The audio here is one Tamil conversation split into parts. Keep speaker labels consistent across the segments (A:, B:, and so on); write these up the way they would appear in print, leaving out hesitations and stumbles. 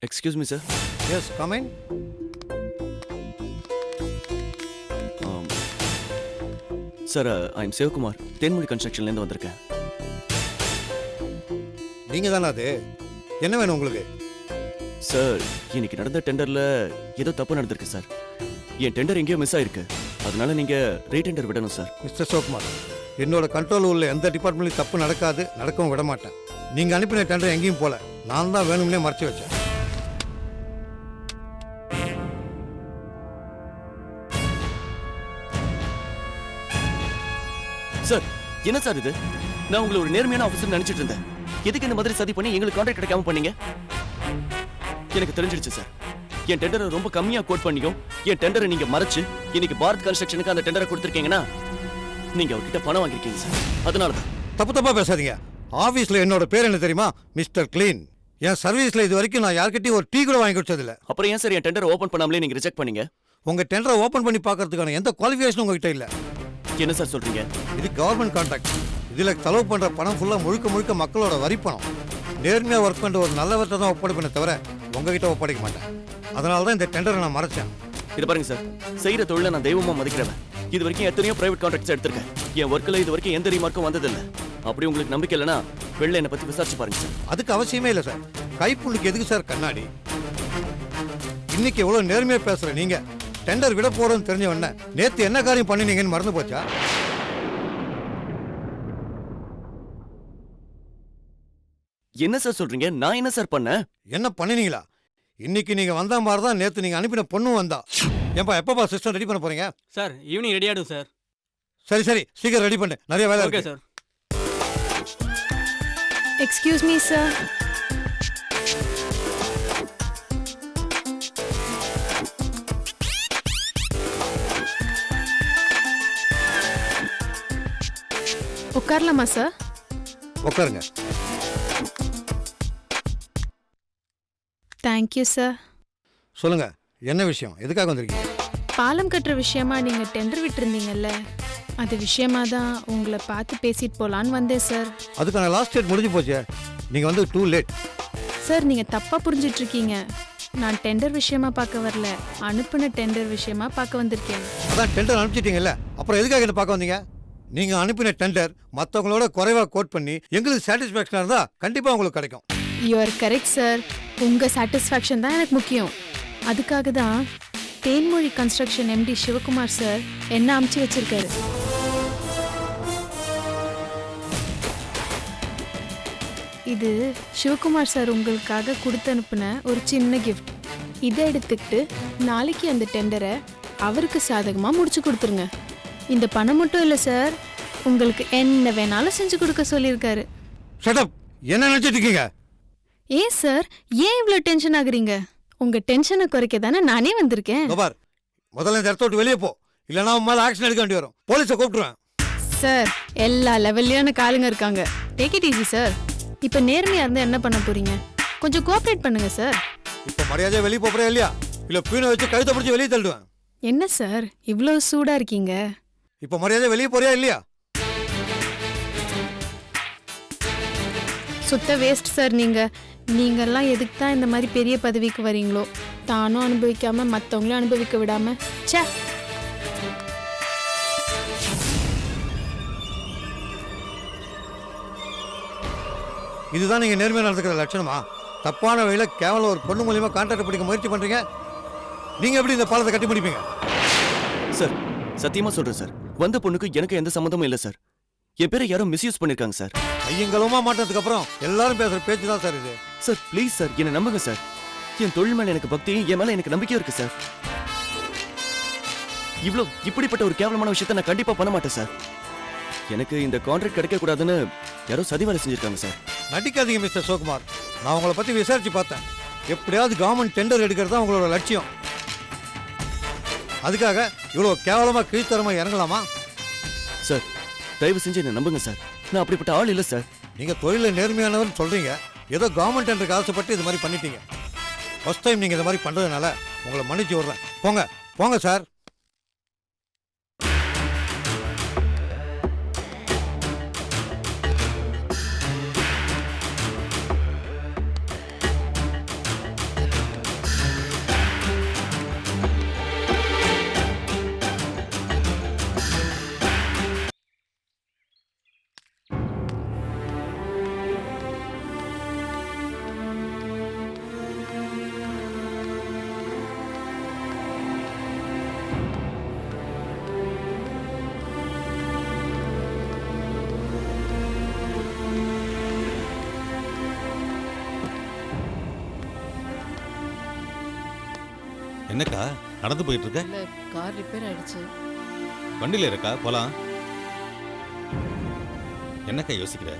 A: Excuse me sir.
B: Yes come in.
A: Sir I am Sivakumar, Thenmozhi கன்ஸ்ட்ரக்ஷன்லேருந்து வந்திருக்கேன்.
B: நீங்கள் தானே அது? என்ன வேணும் உங்களுக்கு?
A: சார் இன்னைக்கு நடந்த டெண்டரில் ஏதோ தப்பு நடந்திருக்கு சார். என் டெண்டர் எங்கேயோ மிஸ் ஆயிருக்கு. அதனால நீங்கள் ரீடெண்டர் விடணும் சார்.
B: மிஸ்டர் சிவகுமார், என்னோட கண்ட்ரோல் உள்ள எந்த டிபார்ட்மெண்ட்லையும் தப்பு நடக்காது, நடக்கவும் விட மாட்டேன். நீங்கள் அனுப்பின டெண்டர் எங்கேயும் போல, நான் தான் வேணும்னே மறைச்சு வச்சேன்.
A: சார் என்ன சார் இது? நான் உங்களை ஒரு நேர்மையான ஆஃபீஸர் நினைச்சிட்டு இருந்தேன். எதுக்கு இந்த மாதிரி சதி பண்ணி எங்களுக்கு கான்ட்ராக்ட் கிடைக்காம பண்ணீங்க? எனக்கு தெரிஞ்சிடுச்சு சார். என் டெண்டரை ரொம்ப கம்மியா கோட் பண்ணியும் என் டெண்டரை நீங்க மறைச்சு இன்னைக்கு பாரத் கன்ஸ்ட்ரக்ஷனுக்கு அந்த டெண்டரை கொடுத்துருக்கீங்கன்னா நீங்க அவர்கிட்ட பணம் வாங்கிருக்கீங்க சார். அதனாலதான்.
B: தப்பா பேசாதீங்க. ஆஃபீஸில் என்னோட பேர் என்ன தெரியுமா? Mister clean. என் சர்வீஸில் இது வரைக்கும் நான் யார்கிட்டையும் ஒரு டீ கூட வாங்கி கொடுத்ததில்ல.
A: அப்புறம் ஏன் சார் என் டெண்டரை ஓப்பன் பண்ணாமலே நீங்க ரிஜெக்ட் பண்ணீங்க?
B: உங்கள் டெண்டரை ஓப்பன் பண்ணி பார்க்கறதுக்கான எந்த குவாலிஃபிகேஷனும் உங்ககிட்ட இல்லை.
A: என்ன சார் சொல்றீங்க?
B: இது கவர்மெண்ட் கான்ட்ராக்ட். இதில் செலவு பண்ணுற பணம் ஃபுல்லாக முழுக்க மக்களோட வரி பணம். நேர்மையாக ஒர்க் பண்ணுற ஒரு நல்லவர்கிட்ட தான் ஒப்படைப்பேனே தவிர உங்ககிட்ட ஒப்படைக்க மாட்டேன். அதனால தான் இந்த டெண்டரை நான் மறைச்சேன்.
A: இது பாருங்க சார், செய்யற தொழிலை நான் தெய்வமா மதிக்கிறவன். இது வரைக்கும் எத்தனையோ பிரைவேட் கான்ட்ராக்ட்ஸ் எடுத்திருக்கேன். என் ஒர்க்கில் இது வரைக்கும் எந்த ரீமார்க்கும் வந்ததில்லை. அப்படி உங்களுக்கு நம்பிக்கை இல்லைன்னா வெளில என்னை பற்றி விசாரிச்சு பாருங்க சார்.
B: அதுக்கு அவசியமே இல்லை சார். கைப்புண்ணுக்கு எதுக்கு சார் கண்ணாடி? இன்னைக்கு எவ்வளோ நேர்மையாக பேசுகிற நீங்கள் டெண்டர் விட போகிறோன்னு தெரிஞ்ச உடனே நேற்று என்ன காரியம் பண்ணினீங்கன்னு மறந்து போச்சா?
A: என்ன சார் சொல்றீங்க? நான் என்ன சார் பண்ணேன்?
B: என்ன பண்ணினீங்களா? இன்னைக்கு நீங்க வந்த மாதிரி தான் நேற்று நீங்க அனுப்பின பொண்ணும் வந்தா. ஏன்பா எப்பப்பா சிஸ்டம் ரெடி பண்ண போறீங்க?
C: சார் ஈவினிங் ரெடி ஆயிடும் சார்.
B: சரி சீக்கிரம் ரெடி பண்ணு, நிறைய வேலை
C: ஓகே
B: இருக்கு.
C: சார்.
D: Excuse me sir. உட்காரலாமா சார்?
B: உட்காருங்க.
D: Thank you sir.
B: சொல்லுங்க, என்ன விஷயம்? எதுக்காக வந்திருக்கீங்க?
D: பாலம் கட்டுற விஷயமா நீங்க டெண்டர் விட்டுருந்தீங்கல்ல, அது விஷயமா தான் உங்களை பார்த்து பேசிட்டு போலான்னு வந்தேன் சார்.
B: அதுக்கான லாஸ்ட் டேட் முடிஞ்சு போச்சு. நீங்க வந்து டூ லேட்.
D: சார் நீங்க தப்பா புரிஞ்சிட்டு இருக்கீங்க. நான் டெண்டர் விஷயமா பார்க்க வரல, அனுப்பின டெண்டர் விஷயமா பார்க்க வந்திருக்கேன்.
B: அதான் டெண்டர் அனுப்பிச்சிட்டீங்கல்ல, அப்புறம் எதுக்காக என்ன பார்க்க வந்தீங்க? நீங்க அனுப்பின டெண்டர் மற்றவங்களோட குறைவா கோட் பண்ணி எங்களுக்கு சாட்டிஸ்ஃபேக்ஷனாக இருந்தா கண்டிப்பா உங்களுக்கு கிடைக்கும்.
D: You are correct sir. உங்க சாட்டிஸ்ஃபேக்ஷன் தான் எனக்கு முக்கியம். அதுக்காக தான் Thenmozhi construction MD Sivakumar sir என்ன அமுச்சு வச்சிருக்காரு. இது சிவகுமார் சார் உங்களுக்காக கொடுத்து அனுப்பின ஒரு சின்ன கிஃப்ட். இதை எடுத்துக்கிட்டு நாளைக்கு அந்த டெண்டரை அவருக்கு சாதகமாக முடிச்சு கொடுத்துருங்க. இந்த பணம் மட்டும் இல்லை சார், உங்களுக்கு என்ன வேணாலும் செஞ்சு கொடுக்க சொல்லியிருக்காரு.
B: Shut up. என்ன நினைச்சிட்டு இருக்கீங்க?
D: ஏன் சார், ஏன் இவ்வளோ டென்ஷன் ஆகுறீங்க? உங்க டென்ஷனை குறைக்க தானே நானே வந்திருக்கேன்.
B: பார், முதல்ல இந்த இடத்த விட்டு வெளியே போ, இல்லைன்னா உன் மேலே ஆக்ஷன் எடுக்க வேண்டி வரும். போலீஸை கூப்பிட்டுருவேன்.
D: சார் எல்லா லெவல்லையான காலுங்க இருக்காங்க. Take it easy sir. இப்போ நேர்மையாக இருந்தால் என்ன பண்ண போறீங்க? கொஞ்சம் கோஆப்ரேட் பண்ணுங்க சார்.
B: இப்போ மரியாதையாக வெளியே போகிறேன் இல்லையா? இல்லை பீனை வச்சு கழுத்தை பிடிச்சி வெளியே தள்ளுவேன்.
D: என்ன சார் இவ்வளோ சூடா இருக்கீங்க?
B: இப்போ மரியாதை வெளியே போறியா இல்லையா?
D: சுத்த வேஸ்ட் சார். நீங்கெல்லாம் எதுக்கு தான் இந்த மாதிரி பெரிய பதவிக்கு வரீங்களோ? தானும் அனுபவிக்காம மற்றவங்களும் அனுபவிக்க விடாம. ச்சே.
B: இதுதான் நீங்க நேர்மையாக நடந்துக்கிற லட்சணமா? தப்பான வழியில கேவலம் ஒரு பொண்ணு மூலியமா கான்ட்ராக்ட் பிடிக்க முயற்சி பண்றீங்க. நீங்க எப்படி இந்த பாலத்தை கட்டி முடிப்பீங்க?
A: சார் சத்தியமா சொல்றேன் சார், வந்த பொண்ணுக்கு எனக்கு எந்த சம்மந்தமும் இல்லை சார். என் பேரை யாரும் மிஸ்யூஸ் பண்ணிருக்காங்க சார்.
B: ஐயங்களமா மாட்டதுக்கு அப்புறம் எல்லாரும் பேசுற பேச்சு தான் சார் இது.
A: சார் ப்ளீஸ் சார், என்னை நம்புங்க சார். என் தொழில் மேல எனக்கு பக்தி, என் மேல எனக்கு நம்பிக்கையும் இருக்கு சார். இப்படிப்பட்ட ஒரு கேவலமான விஷயத்தை நான் கண்டிப்பா பண்ண மாட்டேன் சார். எனக்கு இந்த கான்ட்ராக்ட் கிடைக்க கூடாதுன்னு யாரோ சதி வேலை செஞ்சிருக்காங்க சார்.
B: நடிக்காதீங்க மிஸ்டர் சிவகுமார். நான் உங்களை பத்தி விசாரிச்சு பார்த்தேன். எப்படியாவது கவர்மெண்ட் டெண்டர் எடுக்கிறது தான் உங்களோட லட்சியம். அதுக்காக இவ்வளவு கேவலமா கீழ்த்தரமா இறங்கலாமா?
A: சார் தயவு செஞ்சு என்ன நம்புங்க சார், நான் அப்படிப்பட்ட ஆள் இல்லை சார்.
B: நீங்க தொழில நேர்மையானவர்னு சொல்றீங்க, ஏதோ கவர்மெண்ட் டெண்டருக்கு ஆசைப்பட்டு இது மாதிரி பண்ணிட்டீங்க. ஃபர்ஸ்ட் டைம் நீங்க இந்த மாதிரி பண்றதுனால உங்களை மன்னிச்சு விடுறேன். போங்க போங்க சார்.
C: என்னக்கா நடந்து போயிட்டு இருக்க?
E: இல்ல கார் ரிப்பேர் ஆயிடுச்சு.
C: வண்டியில இருக்கா? போலாம். என்னக்கா யோசிக்கிற?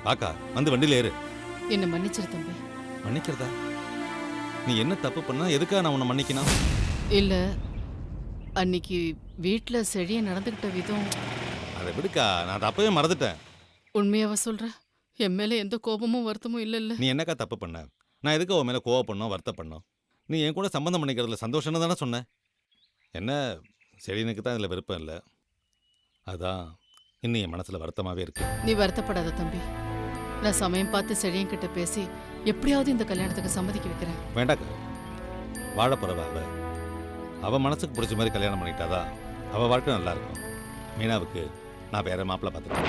C: பாக்கா வந்து வண்டியில ஏறு.
E: என்ன மன்னிச்சிரு தம்பி.
C: மன்னிக்கிறதா? நீ என்ன தப்பு பண்ணா எதுக்கா நான் உன்னை மன்னிக்கணும்?
E: இல்ல அன்னைக்கு வீட்ல செழிய நடந்துகிட்ட விதம்
C: அதை விடுக்கா, நான் அதை அப்பவே மறந்துட்டேன்.
E: உண்மையாவ சொல்ற? என் மேல எந்த கோபமும் வருத்தமும் இல்ல.
C: நீ என்னக்கா தப்பு பண்ண? நான் எதுக்கு அவன் மேல கோவப்படணும், வருத்தப்படணும்? நீ என் கூட சம்பந்தம் பண்ணிக்கிறதுல சந்தோஷம்னு தானே சொன்ன. என்ன செழியனுக்கு தான் இதில் விருப்பம் இல்லை, அதான் இன்னும் என் மனசுல வருத்தமாவே இருக்கு.
E: நீ வருத்தப்படாத தம்பி. நான் சமயம் பார்த்து செழியன் கிட்ட பேசி எப்படியாவது இந்த கல்யாணத்துக்கு சம்மதிக்க வைக்கிறேன்.
C: வேண்டாக்கா, வாழ போறவ அவ மனசுக்கு பிடிச்ச மாதிரி கல்யாணம் பண்ணிட்டாதான் அவ வாழ்க்கை நல்லா இருக்கும். மீனாவுக்கு நான் வேற மாப்பிள்ள பார்த்துட்டேன்.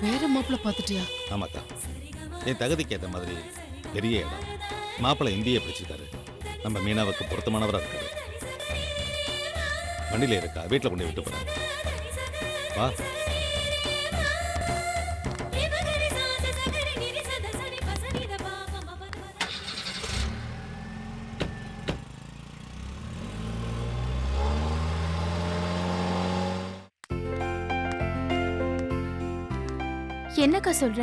E: வேற மாப்பிள்ள பார்த்துட்டியா?
C: ஆமாக்கா, என் தகுதிக்கு ஏற்ற மாதிரி பெரிய இடம் மாப்பிள்ளை இந்தியை பிடிச்சிருக்காரு. நம்ம மீனாவுக்கு பொருத்தமானவராக இருக்காரு. வண்டியில இருக்கா, வீட்டில் கொண்டு விட்டு போறேன். வா.
F: என்னக்கா சொல்ற?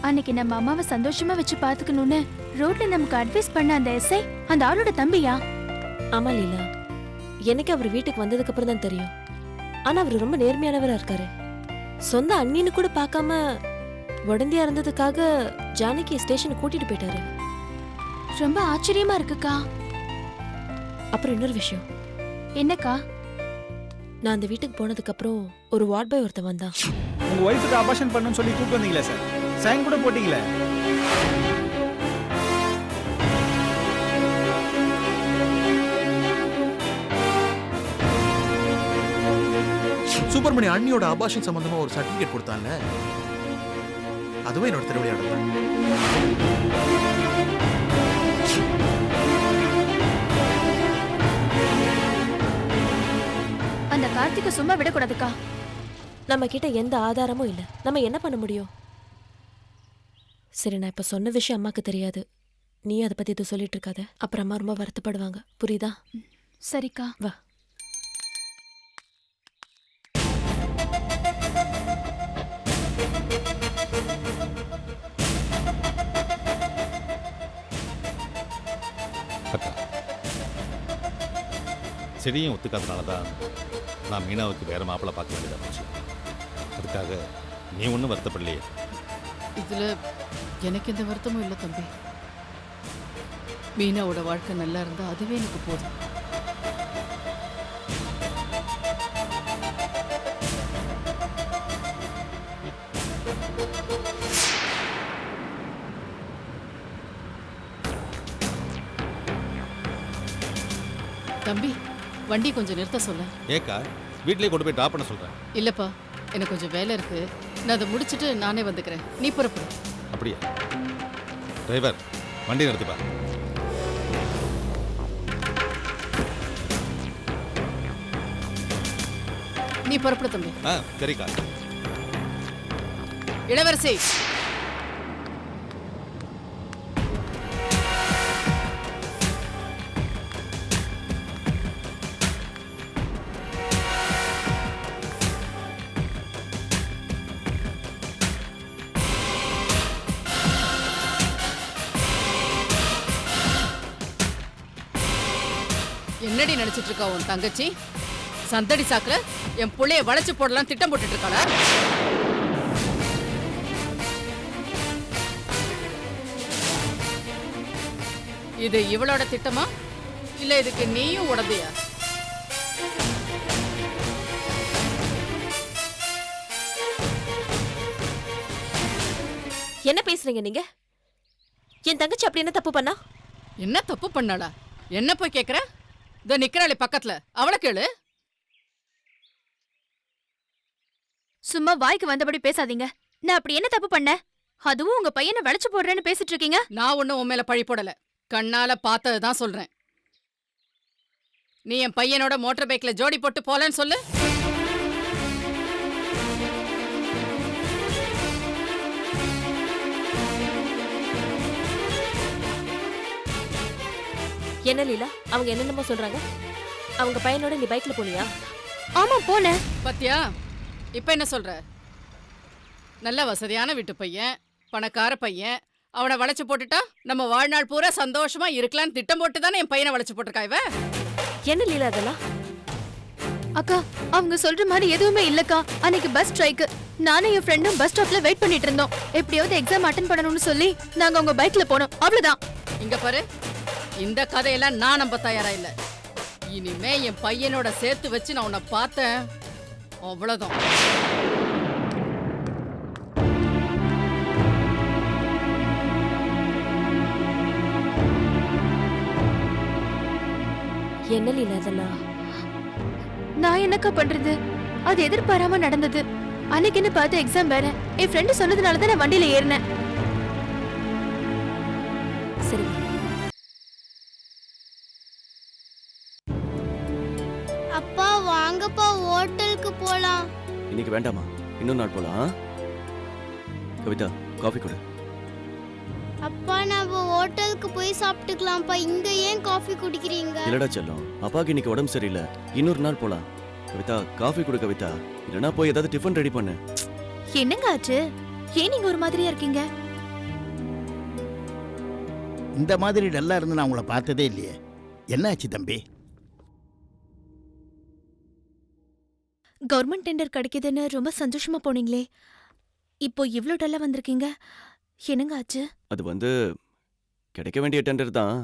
F: அன்னைக்கு நம்ம அம்மாவை சந்தோஷமா வச்சு பாத்துக்கணும்னு ரோட்ல நமக்கு அட்வைஸ் பண்ண அந்த எஸ்ஐ அந்த ஆளோட தம்பியா?
G: ஆமா லீலா, எனக்கு அவர் வீட்டுக்கு வந்ததுக்கு அப்புறம் தான் தெரியும். ஆனா அவர் ரொம்ப நேர்மையானவரா இருக்காரு. சொந்த அண்ணின்னு கூட பார்க்காம உடந்தையா இருந்ததுக்காக ஜானகி ஸ்டேஷனுக்கு கூட்டிட்டு போயிட்டாரு.
F: ரொம்ப ஆச்சரியமா இருக்குக்கா.
G: அப்புறம் இன்னொரு விஷயம்.
F: என்னக்கா?
G: நான் அந்த வீட்டுக்கு போனதுக்கு அப்புறம் ஒரு வார்ட் பாய் ஒருத்தன் வந்தான்.
H: உங்க ஒய்ஃபுக்கு அபார்ஷன் பண்ணணும்னு சொல்லி கூப்பிட்டு வந்தீங்களே சார், சைன் கூட போட்டீங்களே.
I: சுப்பிரமணி அண்ணியோட அபார்ஷன் சம்பந்தமா ஒரு சர்டிபிகேட் கொடுத்தாங்க, அதுவே என்னோட திருவிளையாடல் தான்.
F: அந்த கார்த்திகை சும்மா விடக்கூடாதுக்கா.
G: நம்ம கிட்ட எந்த ஆதாரமும் இல்ல, நம்ம என்ன பண்ண முடியும்? சரி, நான் இப்ப சொன்ன விஷயம் அம்மாக்கு தெரியாது. நீ அதை பத்தி இது சொல்லிட்டு இருக்காத, அப்புறம் அம்மா ரொம்ப வருத்தப்படுவாங்க. புரியுதா?
F: சரிக்கா.
G: வா.
C: அக்கா, செடியும் ஒத்துக்காதனால தான் நான் மீனாவுக்கு வேற மாப்பிள்ளை பார்க்க வேண்டியதாக போச்சு. அதுக்காக நீ ஒன்றும் வருத்தப்படலையே?
E: இதுல எனக்கு எந்த வருத்தமும் இல்லை தம்பி. மீனாவோட வாழ்க்கை நல்லா இருந்தா அதுவே எனக்கு போதும். தம்பி, வண்டி கொஞ்சம் நிறுத்த சொல்ல.
C: ஏக்கா, வீட்லயே கொண்டு போய் ட்ராப் பண்ண சொல்றேன்.
E: இல்லப்பா, எனக்கு கொஞ்சம் வேலை இருக்கு. நான் அதை முடிச்சிட்டு நானே வந்துக்கிறேன். நீ புறப்படு.
C: அப்படியா? டிரைவர், வண்டி நிறுத்திப்பா.
E: நீ புறப்படு தம்பி.
C: சரிக்கா.
E: இளவரசி, என்னடி நினைச்சிட்டு இருக்கா உன் தங்கச்சி? சந்தடி சாக்குல என் புள்ளைய வளைச்சு போடலாம் திட்டம் போட்டுட்டு இருக்காளா? இது இவளோட திட்டமா இல்ல இதுக்கு நீயும் உடந்தையா?
G: என்ன பேசுறீங்க நீங்க? என் தங்கச்சி அப்படி என்ன தப்பு பண்ணா?
E: என்ன தப்பு பண்ணாளா? என்ன போய் கேக்குற? இதோ நிக்கிறாளே பக்கத்துல, அவளை கேளு.
F: சும்மா வாய்க்கு வந்தபடி பேசாதீங்க. நான் அப்படி என்ன தப்பு பண்ண? அதுவும் உங்க பையனை வளைச்சு போடுறேன்னு பேசிட்டு இருக்கீங்க.
E: நான் ஒண்ணும் உன் மேல பழி போடல, கண்ணால பார்த்ததுதான் சொல்றேன். நீ என் பையனோட மோட்டார் பைக்ல ஜோடி போட்டு போலன்னு சொல்லு.
G: என்ன லீலா, அவங்க என்னென்னமோ சொல்றாங்க. அவங்க பையனோட நீ பைக்ல போனியா?
F: ஆமா போனேன்.
E: பாத்தியா இப்ப என்ன சொல்ற? நல்ல வசதியான வீட்டு பையன், பணக்கார பையன், அவனை வளைச்சு போட்டுட்டா நம்ம வாழ்நாள் பூரா சந்தோஷமா இருக்கலாம்னு திட்டம் போட்டு தானே என் பையனை வளைச்சு போட்டிருக்கா இவ.
G: என்ன லீலா அதெல்லாம்?
F: அக்கா அவங்க சொல்ற மாதிரி எதுவுமே இல்லக்கா. அன்னைக்கு பஸ் ஸ்ட்ரைக். நானும் என் ஃப்ரெண்டும் பஸ் ஸ்டாப்ல வெயிட் பண்ணிட்டு இருந்தோம். எப்படியாவது எக்ஸாம் அட்டென்ட் பண்ணணும்னு சொல்லி நாங்க உங்க பைக்ல போனோம். அவ்வளவுதான்.
E: இங்க பாரு, இந்த கதையெல்லாம் நான் நம்ப தயாரா இல்ல. இனிமே என் பையனோட சேர்த்து வச்சு நான் உன்னை பார்த்தேன், அவ்வளவுதான்.
G: என்ன லீலா அதெல்லாம்?
F: நான் என்னக்கா பண்றது? அது எதிர்பாராம நடந்தது. அன்னைக்குன்னு பார்த்து எக்ஸாம் வேற. என் ஃப்ரெண்டு சொன்னதுனால தான் நான் வண்டியில ஏறினேன்.
G: சரி,
J: அப்பா வாங்கப்பா ஹோட்டலுக்கு போலாம்.
A: இன்னைக்கு வேண்டாமா, இன்னொரு நாள் போலாம். கவிதா காஃபி கொடு.
J: அப்பா நம்ம ஹோட்டலுக்கு போய் சாப்பிட்டுக்கலாம்ப்பா. இங்க ஏன் காஃபி குடிக்கிறீங்க?
A: இல்லடா செல்லம், அப்பாக்கு இன்னைக்கு உடம்பு சரியில்லை, இன்னொரு நாள் போலாம். கவிதா காஃபி கொடு கவிதா, இல்லனா போய் ஏதாவது டிஃபன் ரெடி பண்ணு.
F: என்னங்க ஆச்சு? ஏன் நீங்க ஒரு மாதிரியா இருக்கீங்க?
K: இந்த மாதிரி டல்லா இருந்து நான் உங்களை பார்த்ததே இல்லையே. என்ன ஆச்சு தம்பி?
F: கவர்மெண்ட் டெண்டர் கிடைக்குதுன்னு ரொம்ப சந்தோஷமா போனீங்களே, இப்போ இவ்ளோ டல்லா வந்திருக்கீங்க. என்னங்க ஆச்சு?
A: அது வந்து கிடைக்க வேண்டிய டெண்டர் தான்,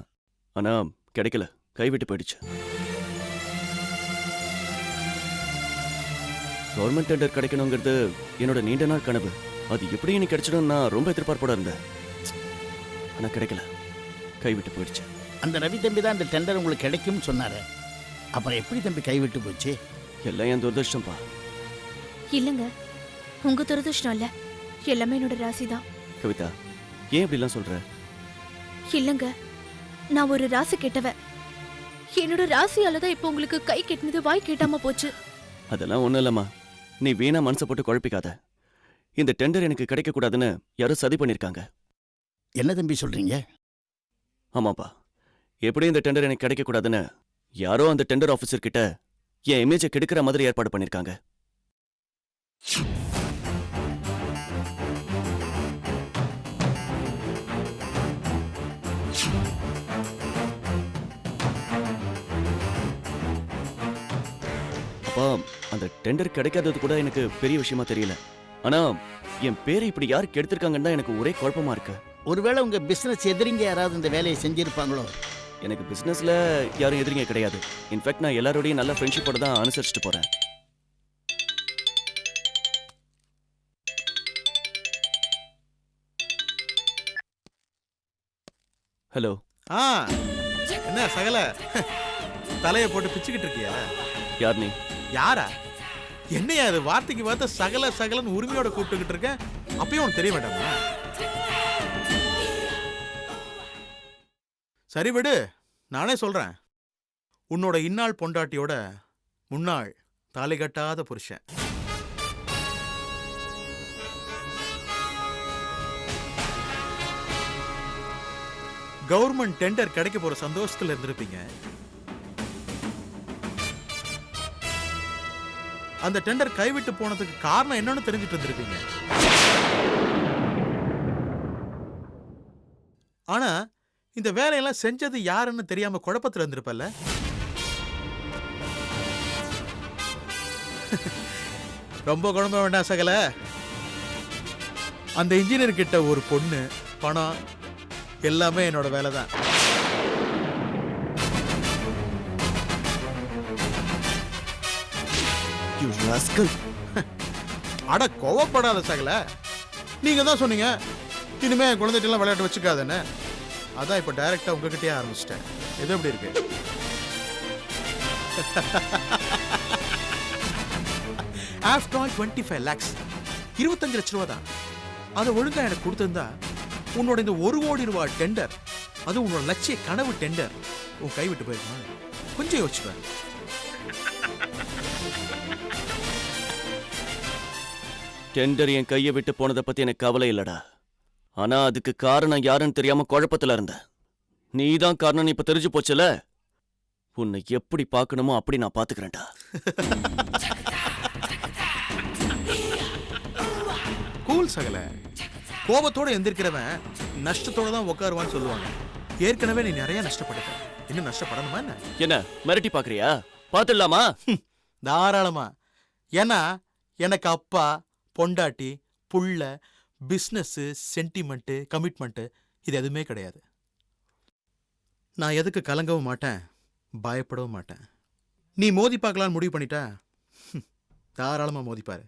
A: ஆனா கிடைக்கல, கைவிட்டு போயிடுச்சு. கவர்மெண்ட் டெண்டர் கிடைக்கணுங்கிறது என்னோட நீண்ட நாள் கனவு. அது எப்படி எனக்கு கிடைச்சிடும் நான் ரொம்ப எதிர்பார்ப்போட இருந்தேன். ஆனா கிடைக்கல, கைவிட்டு போயிடுச்சு.
K: அந்த ரவி தம்பி தான் அந்த டெண்டர் உங்களுக்கு கிடைக்கும்னு சொன்னாரு. அப்புறம் எப்படி தம்பி கைவிட்டு போச்சு?
A: எல்லாம் என் துரதிருஷ்டம்பா.
F: இல்லங்க, உங்க துரதிருஷ்டம் இல்ல, எல்லாமே என்னோட ராசி தான்.
A: கவிதா ஏன் இப்படிலாம் சொல்ற?
F: இல்லங்க, நான் ஒரு ராசி கெட்டவ. என்னோட ராசியால தான் இப்போ உங்களுக்கு கை கெட்டினது வாய் கேட்டாம போச்சு.
A: அதெல்லாம் ஒண்ணும் இல்லம்மா, நீ வீணா மனசை போட்டு குழப்பிக்காத. இந்த டெண்டர் எனக்கு கிடைக்க கூடாதுன்னு யாரும் சதி பண்ணிருக்காங்க.
K: என்ன தம்பி சொல்றீங்க?
A: ஆமாப்பா, எப்படி இந்த டெண்டர் எனக்கு கிடைக்க கூடாதுன்னு யாரோ அந்த டெண்டர் ஆபீசர் கிட்ட என் இமேஜை கெடுக்கிற மாதிரி ஏற்பாடு பண்ணிருக்காங்க. அப்பா அந்த டெண்டர் கிடைக்காதது கூட எனக்கு பெரிய விஷயமா தெரியல. ஆனா என் பேரை இப்படி யாரு கெடுத்திருக்காங்கன்னு தான் எனக்கு ஒரே குழப்பமா இருக்கு.
K: ஒருவேளை உங்க பிசினஸ் எதிரிங்க யாராவது இந்த வேலையை செஞ்சிருப்பாங்களோ?
A: எனக்கு பிசினஸ்ல யாரும் எதிரிங்க கிடையாது. இன்ஃபேக்ட் நான் எல்லாரோடையும் நல்ல ஃப்ரெண்ட்ஷிப்போட தான் அனுசரிச்சுட்டு போறேன். ஹலோ.
I: என்ன சகல தலைய போட்டு பிச்சுக்கிட்டு இருக்கியா?
A: யார் நீ?
I: யாரா? என்னையா அது வார்த்தைக்கு வார்த்தை சகல சகலன்னு உரிமையோட கூப்பிட்டுக்கிட்டு இருக்கேன். அப்பயும் உனக்கு தெரிய வேண்டாமா? சரி விடு, நானே சொல்றேன். உன்னோட இன்னாள் பொண்டாட்டியோட முன்னாள் தாலி கட்டாத புருஷன். கவர்மெண்ட் டெண்டர் கிடைக்க போற சந்தோஷத்துல இருந்திருப்பீங்க. அந்த டெண்டர் கைவிட்டு போனதுக்கு காரணம் என்னன்னு தெரிஞ்சுட்டு இருந்திருப்பீங்க. ஆனா இந்த வேலையெல்லாம் செஞ்சது யாருன்னு தெரியாம குழப்பத்துல இருந்திருப்பல்ல. ரொம்ப குழம்ப வேண்டாம் சகல. அந்த இன்ஜினியர் கிட்ட ஒரு பொண்ணு, பணம் எல்லாமே என்னோட வேலை தான். அட கோவப்படாத சகல, நீங்க தான் சொன்னீங்க இனிமே குழந்தைகிட்ட விளையாட்டு வச்சுக்காதன்னு. அதான் இப்ப டைரக்டா உங்ககிட்டயே ஆரம்பிச்சிட்டேன். இது எப்படி இருக்கு? ஆஃப்டர் ஆல் 25 lakhs, 25 லட்ச ரூபா தான். அதை ஒழுங்கா எனக்கு கொடுத்திருந்தா உன்னோட இந்த 1 கோடி ரூபாய் டெண்டர், அது உன்னோட லட்சிய கனவு டெண்டர், உன் கைவிட்டு போயிருக்குமா? கொஞ்சம் யோசிச்சுப்பேன்.
A: டெண்டர் என் கையை விட்டு போனதை பத்தி எனக்கு கவலை இல்லடா. ஆனா அதுக்கு காரணம் யாருன்னு தெரியாம குழப்பத்துல இருந்தேன். நீதான் காரணம் இப்ப தெரிஞ்சு போச்சுல. உன்னை எப்படி பார்க்கணுமோ அப்படி நான் பாத்துக்கிறேன்டா.
I: கூல் சகல. கோபத்தோட எந்திரிக்கிறவன் நஷ்டத்தோட தான் உட்காருவான்னு சொல்லுவாங்க. ஏற்கனவே நீ நிறைய நஷ்டப்பட்டுட்ட. இன்னும் நஷ்டப்படணுமா என்ன?
A: என்ன மிரட்டி பாக்குறியா? பாத்துடலாமா?
I: தாராளமா. ஏன்னா எனக்கு அப்பா, பொண்டாட்டி, புள்ள, பிஸ்னஸ், சென்டிமெண்ட், கமிட்மெண்ட் இது எதுவுமே கிடையாது. நான் எதுக்கு கலங்கவும் மாட்டேன், பயப்படவும் மாட்டேன். நீ மோதி பார்க்கலான்னு முடிவு பண்ணிட்டா தாராளமா மோதிப்பாரு.